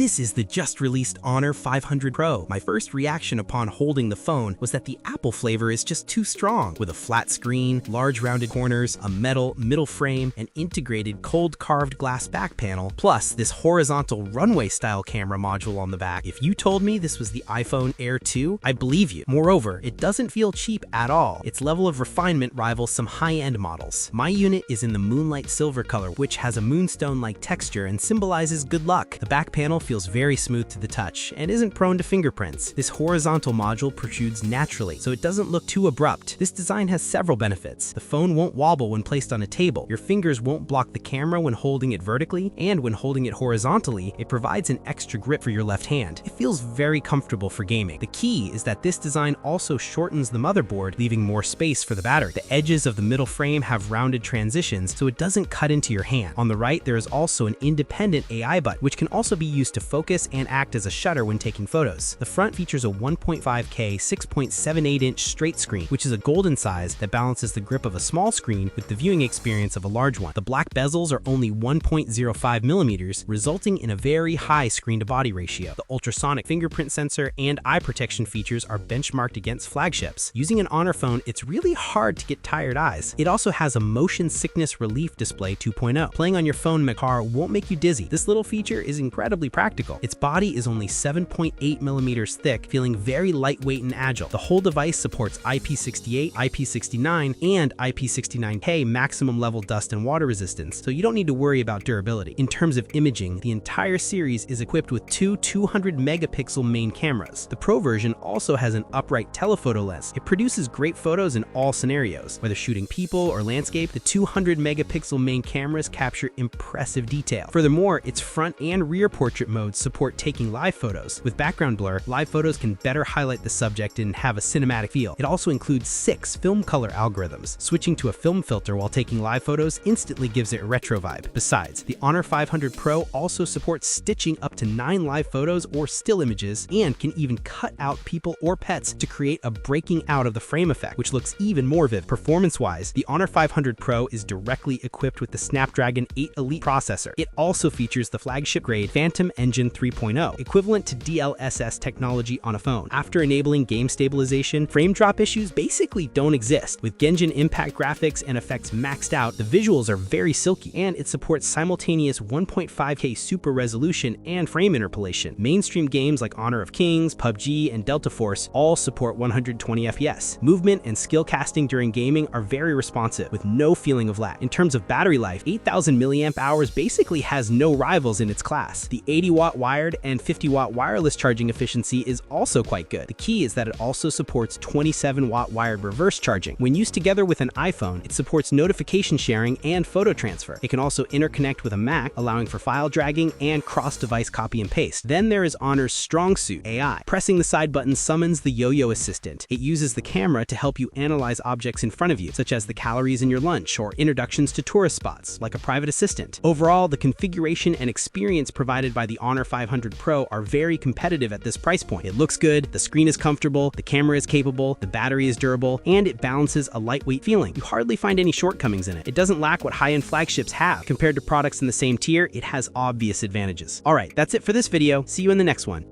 This is the just-released Honor 500 Pro. My first reaction upon holding the phone was that the Apple flavor is just too strong. With a flat screen, large rounded corners, a metal middle frame, an integrated cold-carved glass back panel, plus this horizontal runway-style camera module on the back. If you told me this was the iPhone Air 2, I believe you. Moreover, it doesn't feel cheap at all. Its level of refinement rivals some high-end models. My unit is in the Moonlight Silver color, which has a moonstone-like texture and symbolizes good luck. The back panel feels very smooth to the touch and isn't prone to fingerprints. This horizontal module protrudes naturally, so it doesn't look too abrupt. This design has several benefits. The phone won't wobble when placed on a table, your fingers won't block the camera when holding it vertically, and when holding it horizontally, it provides an extra grip for your left hand. It feels very comfortable for gaming. The key is that this design also shortens the motherboard, leaving more space for the battery. The edges of the middle frame have rounded transitions, so it doesn't cut into your hand. On the right, there is also an independent AI button, which can also be used to focus and act as a shutter when taking photos. The front features a 1.5K 6.78-inch straight screen, which is a golden size that balances the grip of a small screen with the viewing experience of a large one. The black bezels are only 1.05 millimeters, resulting in a very high screen-to-body ratio. The ultrasonic fingerprint sensor and eye protection features are benchmarked against flagships. Using an Honor phone, it's really hard to get tired eyes. It also has a motion sickness relief display 2.0. Playing on your phone in the car won't make you dizzy. This little feature is incredibly practical. Its body is only 7.8 millimeters thick, feeling very lightweight and agile. The whole device supports IP68, IP69, and IP69K maximum level dust and water resistance, so you don't need to worry about durability. In terms of imaging, the entire series is equipped with two 200 megapixel main cameras. The Pro version also has an upright telephoto lens. It produces great photos in all scenarios. Whether shooting people or landscape, the 200 megapixel main cameras capture impressive detail. Furthermore, its front and rear portrait modes support taking live photos. With background blur, live photos can better highlight the subject and have a cinematic feel. It also includes 6 film color algorithms. Switching to a film filter while taking live photos instantly gives it a retro vibe. Besides, the Honor 500 Pro also supports stitching up to 9 live photos or still images, and can even cut out people or pets to create a breaking out of the frame effect, which looks even more vivid. Performance-wise, the Honor 500 Pro is directly equipped with the Snapdragon 8 Elite processor. It also features the flagship-grade Phantom Engine 3.0, equivalent to DLSS technology on a phone. After enabling game stabilization, frame drop issues basically don't exist. With Genshin Impact graphics and effects maxed out, the visuals are very silky, and it supports simultaneous 1.5K super resolution and frame interpolation. Mainstream games like Honor of Kings, PUBG, and Delta Force all support 120 FPS. Movement and skill casting during gaming are very responsive, with no feeling of lag. In terms of battery life, 8,000 milliamp hours basically has no rivals in its class. The 80-watt wired and 50-watt wireless charging efficiency is also quite good. The key is that it also supports 27-watt wired reverse charging. When used together with an iPhone, it supports notification sharing and photo transfer. It can also interconnect with a Mac, allowing for file dragging and cross-device copy and paste. Then there is Honor's Strong Suit AI. Pressing the side button summons the Yo-Yo Assistant. It uses the camera to help you analyze objects in front of you, such as the calories in your lunch or introductions to tourist spots, like a private assistant. Overall, the configuration and experience provided by the Honor 500 Pro are very competitive at this price point. It looks good, the screen is comfortable, the camera is capable, the battery is durable, and it balances a lightweight feeling. You hardly find any shortcomings in it. It doesn't lack what high-end flagships have. Compared to products in the same tier, it has obvious advantages. Alright, that's it for this video. See you in the next one.